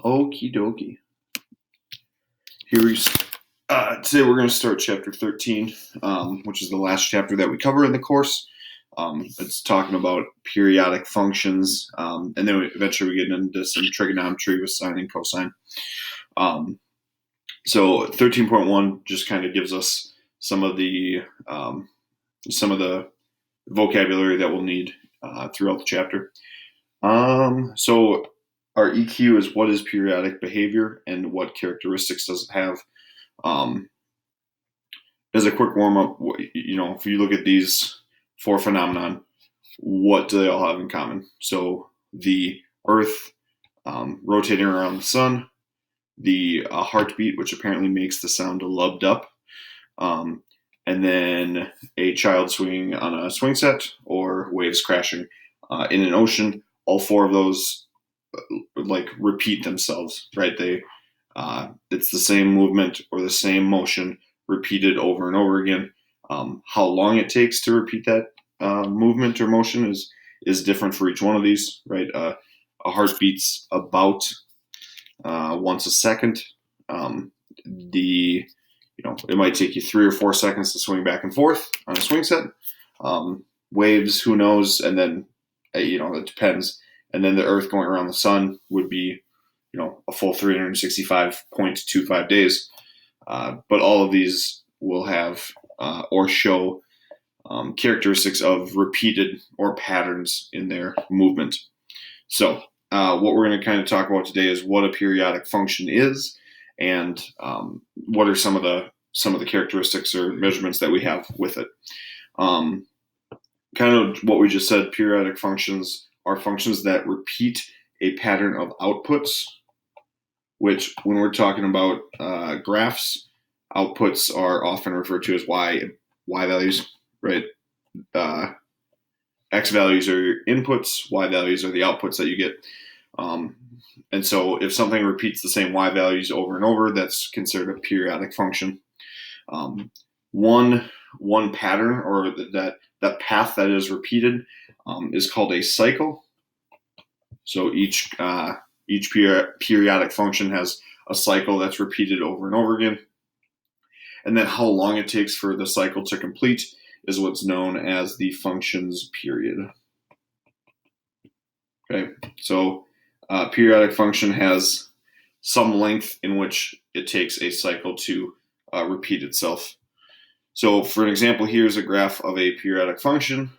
Okie dokie. Today we're going to start chapter 13, which is the last chapter that we cover in the course. It's talking about periodic functions, and then eventually we get into some trigonometry with sine and cosine. So 13.1 just kind of gives us some of the vocabulary that we'll need throughout the chapter. So our EQ is what is periodic behavior and what characteristics does it have. As a quick warm-up, if you look at these four phenomenon, what do they all have in common? So the Earth rotating around the sun, the heartbeat, which apparently makes the sound lubbed up, and then a child swinging on a swing set or waves crashing in an ocean. All four of those repeat themselves, right? It's the same movement or the same motion repeated over and over again. How long it takes to repeat that movement or motion is different for each one of these, right? A heart beats about once a second. It might take you 3 or 4 seconds to swing back and forth on a swing set. Waves, who knows? And then it depends. And then the Earth going around the sun would be a full 365.25 days. But all of these will have or show characteristics of repeated or patterns in their movement. So what we're going to kind of talk about today is what a periodic function is and what are some of the characteristics or measurements that we have with it. Kind of what we just said, periodic functions are functions that repeat a pattern of outputs, which when we're talking about graphs, outputs are often referred to as y values, right? X values are your inputs, y values are the outputs that you get. And so if something repeats the same y values over and over, that's considered a periodic function. One pattern or that path that is repeated is called a cycle. So each periodic function has a cycle that's repeated over and over again. And then how long it takes for the cycle to complete is what's known as the function's period. Okay, so a periodic function has some length in which it takes a cycle to repeat itself. So for an example, here's a graph of a periodic function.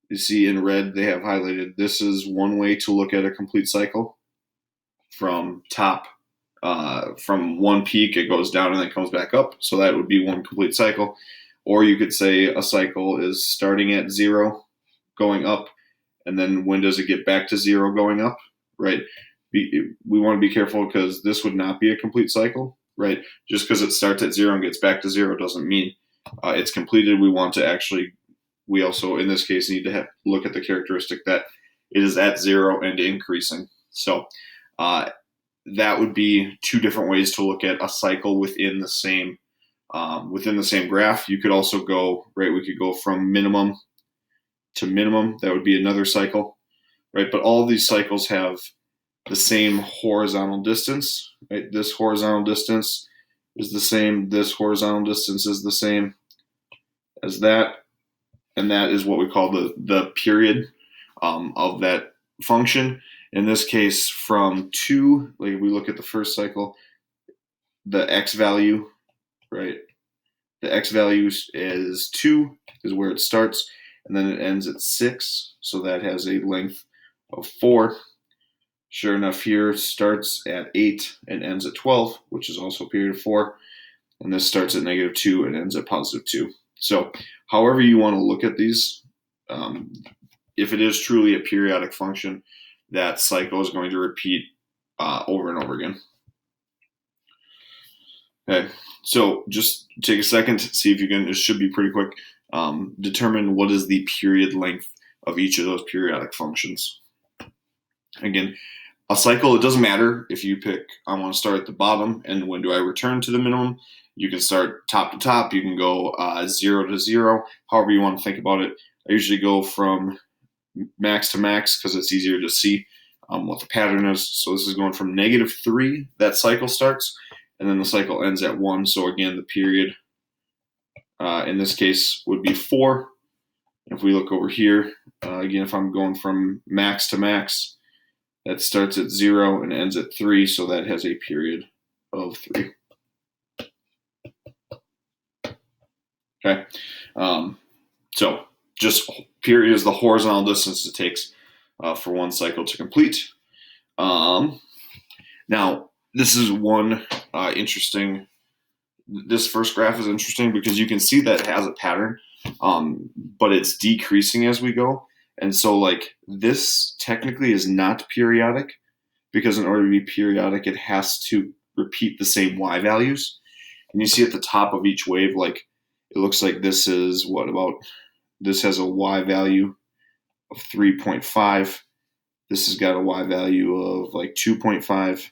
You see in red, they have highlighted, this is one way to look at a complete cycle. From top, from one peak, it goes down and then comes back up. So that would be one complete cycle. Or you could say a cycle is starting at 0, going up, and then when does it get back to 0 going up, right? We want to be careful because this would not be a complete cycle, right? Just because it starts at 0 and gets back to 0 doesn't mean it's completed. We also, in this case, need to look at the characteristic that it is at 0 and increasing. So that would be two different ways to look at a cycle within the same graph. You could also go, right, we could go from minimum to minimum. That would be another cycle, right? But all of these cycles have the same horizontal distance, right? This horizontal distance is the same. This horizontal distance is the same as that. And that is what we call the period of that function. In this case, from 2, we look at the first cycle, the x value, right? The x value is 2, is where it starts, and then it ends at 6, so that has a length of 4. Sure enough, here starts at 8 and ends at 12, which is also a period of 4, and this starts at -2 and ends at +2. So however you want to look at these, if it is truly a periodic function, that cycle is going to repeat over and over again. Okay, so just take a second to see if you can, it should be pretty quick, determine what is the period length of each of those periodic functions. Again, a cycle, it doesn't matter if you pick, I want to start at the bottom, and when do I return to the minimum? You can start top to top. You can go 0 to 0, however you want to think about it. I usually go from max to max because it's easier to see. what the pattern is. So this is going from -3, that cycle starts, and then the cycle ends at 1. So again, the period in this case would be 4. If we look over here, again, if I'm going from max to max, that starts at 0 and ends at 3, so that has a period of 3. Okay, so just period is the horizontal distance it takes for one cycle to complete. Now, this is one interesting. This first graph is interesting because you can see that it has a pattern, but it's decreasing as we go. And so, like, this technically is not periodic because in order to be periodic, it has to repeat the same y values. And you see at the top of each wave, like, it looks like this is this has a y value of 3.5. This has got a y value of like 2.5.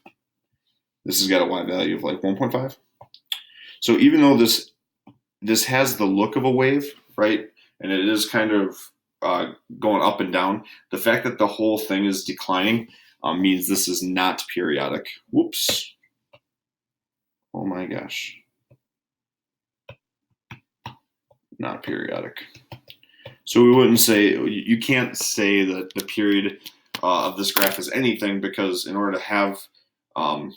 This has got a y value of like 1.5. So even though this has the look of a wave, right, and it is kind of going up and down, the fact that the whole thing is declining means this is not periodic. Whoops. Oh my gosh. Not periodic. So we wouldn't say, you can't say that the period of this graph is anything, because in order to have a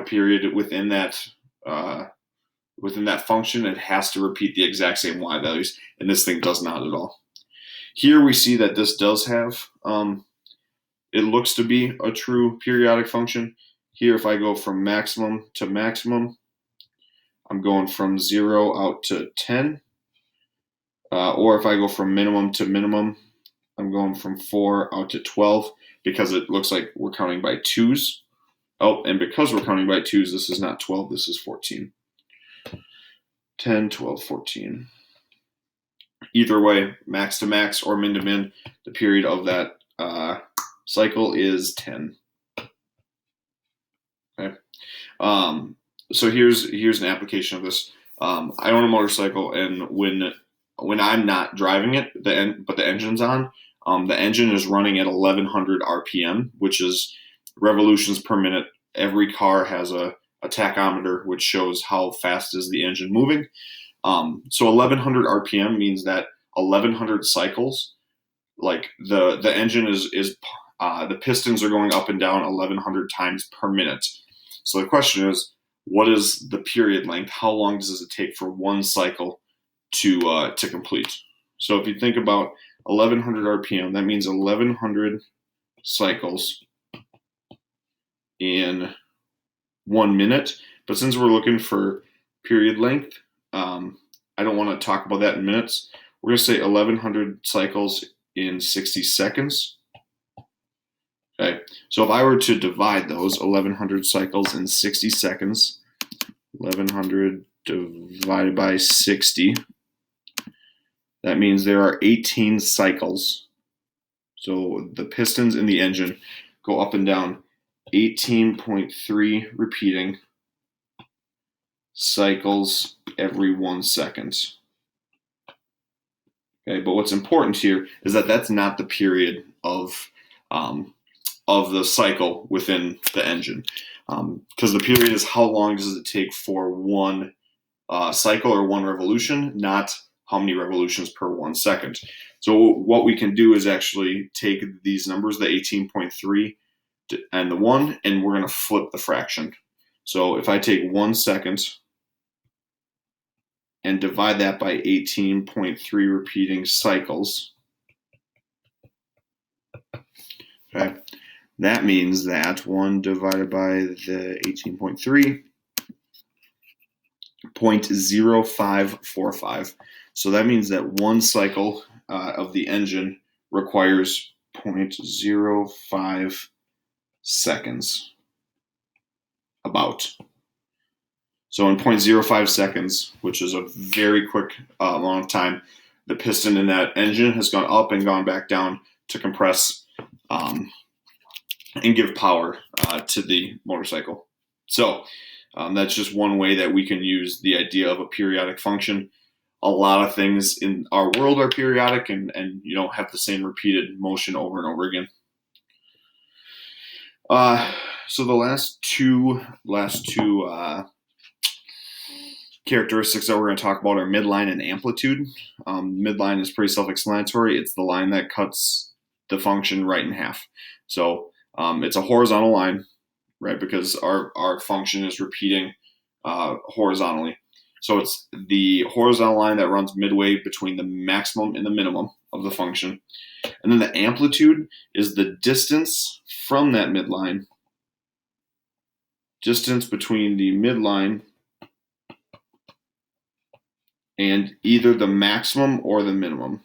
period within that function, it has to repeat the exact same y values, and this thing does not at all. Here we see that this does have, it looks to be a true periodic function. Here, if I go from maximum to maximum, I'm going from 0 out to 10. Or if I go from minimum to minimum, I'm going from 4 out to 12, because it looks like we're counting by 2s. Oh, and because we're counting by 2s, this is not 12, this is 14. 10, 12, 14. Either way, max to max or min to min, the period of that cycle is 10. Okay. So here's an application of this. I own a motorcycle, and when I'm not driving it, but the engine's on, the engine is running at 1100 RPM, which is revolutions per minute. Every car has a tachometer, which shows how fast is the engine moving. So 1100 RPM means that 1100 cycles, like the engine is the pistons are going up and down 1100 times per minute. So the question is, what is the period length? How long does it take for one cycle to complete? So if you think about 1100 RPM, that means 1100 cycles in 1 minute. But since we're looking for period length, I don't want to talk about that in minutes. We're going to say 1100 cycles in 60 seconds. Okay, so if I were to divide those 1100 cycles in 60 seconds, 1100 divided by 60, that means there are 18 cycles. So the pistons in the engine go up and down 18.3 repeating cycles every 1 second. Okay, but what's important here is that that's not the period of the cycle within the engine, because the period is how long does it take for one cycle or one revolution, not how many revolutions per 1 second. So what we can do is actually take these numbers, the 18.3 and the 1, and we're going to flip the fraction. So if I take 1 second and divide that by 18.3 repeating cycles, okay, that means that 1 divided by the 18.3, 0.0545. So that means that one cycle of the engine requires 0.05 seconds, about. So in 0.05 seconds, which is a very quick amount of time, the piston in that engine has gone up and gone back down to compress and give power to the motorcycle. So that's just one way that we can use the idea of a periodic function. A lot of things in our world are periodic, and you don't have the same repeated motion over and over again. So the last two characteristics that we're going to talk about are midline and amplitude. Midline is pretty self-explanatory. It's the line that cuts the function right in half. So it's a horizontal line, right? Because our function is repeating horizontally. So it's the horizontal line that runs midway between the maximum and the minimum of the function. And then the amplitude is the distance from that midline, distance between the midline and either the maximum or the minimum.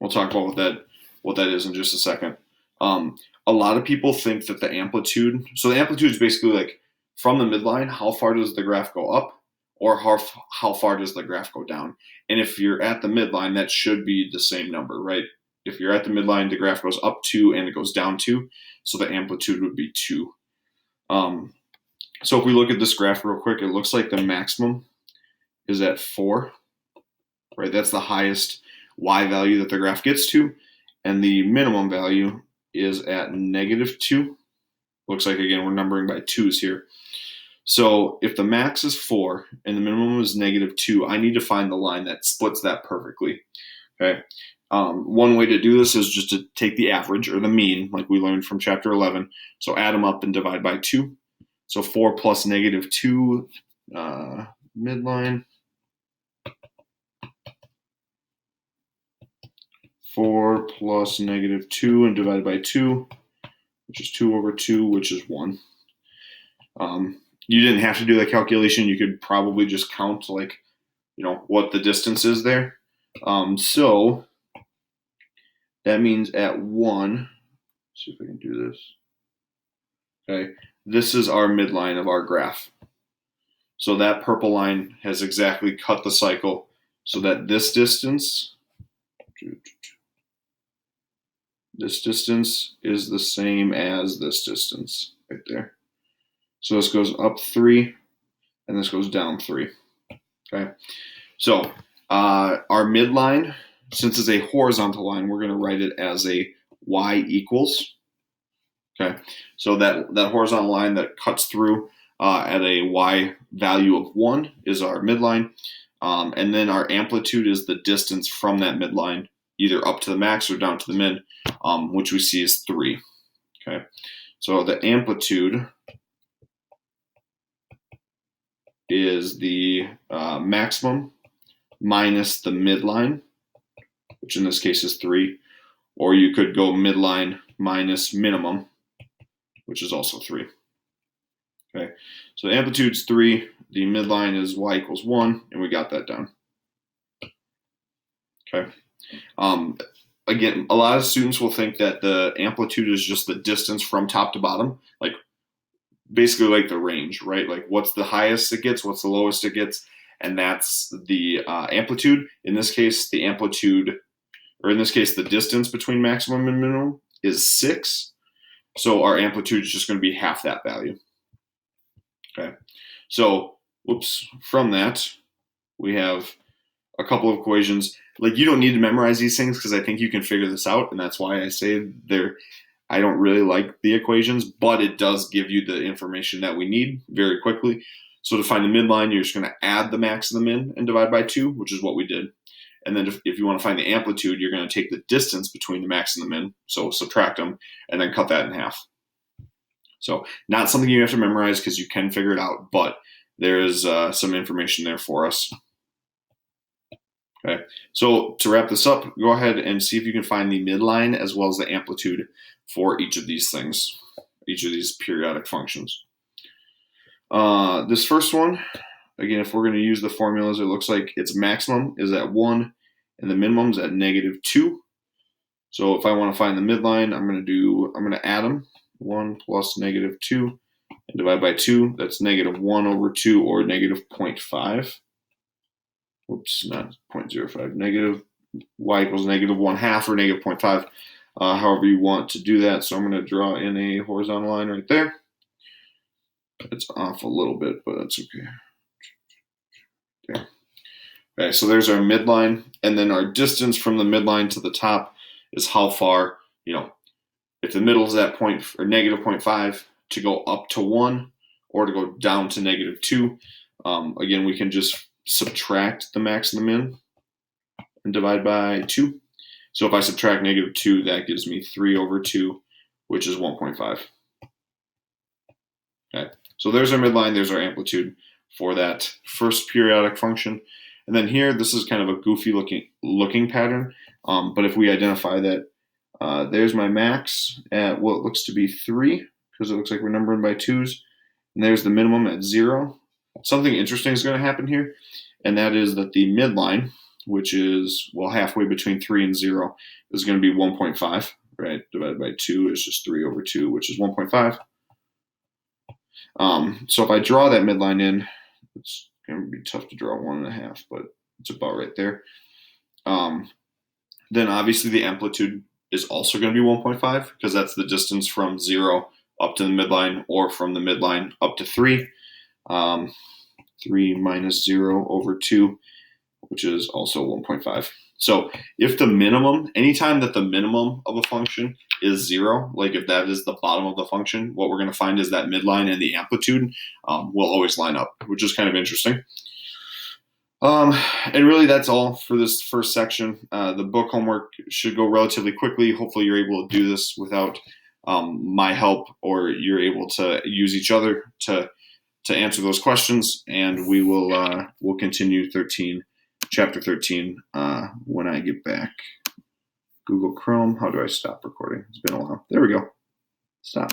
We'll talk about what that is in just a second. A lot of people think that the amplitude, so the amplitude is basically like from the midline, how far does the graph go up, or how far does the graph go down? And if you're at the midline, that should be the same number, right? If you're at the midline, the graph goes up 2 and it goes down 2, so the amplitude would be 2. So if we look at this graph real quick, it looks like the maximum is at 4, right? That's the highest y value that the graph gets to, and the minimum value is at -2. Looks like, again, we're numbering by 2's here. So if the max is 4 and the minimum is -2, I need to find the line that splits that perfectly. Okay. One way to do this is just to take the average or the mean, like we learned from chapter 11. So add them up and divide by 2. So 4 plus -2, midline. 4 plus -2 and divided by 2, which is 2 over 2, which is 1. You didn't have to do that calculation. You could probably just count, like, what the distance is there. So that means at 1, let's see if I can do this. Okay, this is our midline of our graph. So that purple line has exactly cut the cycle so that this distance is the same as this distance right there. So this goes up 3 and this goes down 3. Okay. So our midline, since it's a horizontal line, we're going to write it as a y equals. Okay. So that horizontal line that cuts through at a y value of 1 is our midline. And then our amplitude is the distance from that midline, either up to the max or down to the min, which we see is 3. Okay. So the amplitude is the maximum minus the midline, which in this case is 3. Or you could go midline minus minimum, which is also 3. Okay, so the amplitude's 3, the midline is y equals 1, and we got that down. Okay. Again, a lot of students will think that the amplitude is just the distance from top to bottom, like basically like the range, right? Like what's the highest it gets, what's the lowest it gets, and that's the amplitude. In this case, the amplitude, or in this case, the distance between maximum and minimum is 6. So our amplitude is just going to be half that value. Okay. So, from that, we have a couple of equations. Like, you don't need to memorize these things because I think you can figure this out, and that's why I say I don't really like the equations, but it does give you the information that we need very quickly. So to find the midline, you're just going to add the max and the min and divide by 2, which is what we did. And then if you want to find the amplitude, you're going to take the distance between the max and the min, so subtract them, and then cut that in half. So not something you have to memorize because you can figure it out, but there is some information there for us. Okay, so to wrap this up, go ahead and see if you can find the midline as well as the amplitude for each of these things, each of these periodic functions. This first one, again, if we're going to use the formulas, it looks like its maximum is at 1 and the minimum is at -2. So if I want to find the midline, I'm going to add them, 1 plus -2 and divide by 2. That's -1 over 2 or -0.5. Not 0.05. Negative y equals -1/2 or -0.5. However you want to do that. So I'm going to draw in a horizontal line right there. It's off a little bit, but that's okay. Okay, so there's our midline, and then our distance from the midline to the top is how far, if the middle is at point or negative 0.5, to go up to 1 or to go down to negative 2. Again, we can just subtract the max and the min and divide by 2. So if I subtract negative 2, that gives me 3 over 2, which is 1.5. Okay, so there's our midline, there's our amplitude for that first periodic function. And then here, this is kind of a goofy looking pattern. But if we identify that there's my max at what looks to be 3, because it looks like we're numbering by 2s, and there's the minimum at 0. Something interesting is going to happen here, and that is that the midline, which is, well, halfway between 3 and 0, is going to be 1.5, right? Divided by 2 is just 3 over 2, which is 1.5. So if I draw that midline in, it's going to be tough to draw 1.5, but it's about right there. Then obviously the amplitude is also going to be 1.5 because that's the distance from 0 up to the midline, or from the midline up to 3. 3 minus 0 over 2, which is also 1.5. So if the minimum, anytime that the minimum of a function is 0, like if that is the bottom of the function, what we're going to find is that midline and the amplitude will always line up, which is kind of interesting. And really that's all for this first section. The book homework should go relatively quickly. Hopefully you're able to do this without my help, or you're able to use each other to answer those questions, and we will we'll continue chapter 13 when I get back. Google Chrome, how do I stop recording? It's been a while. There we go. Stop.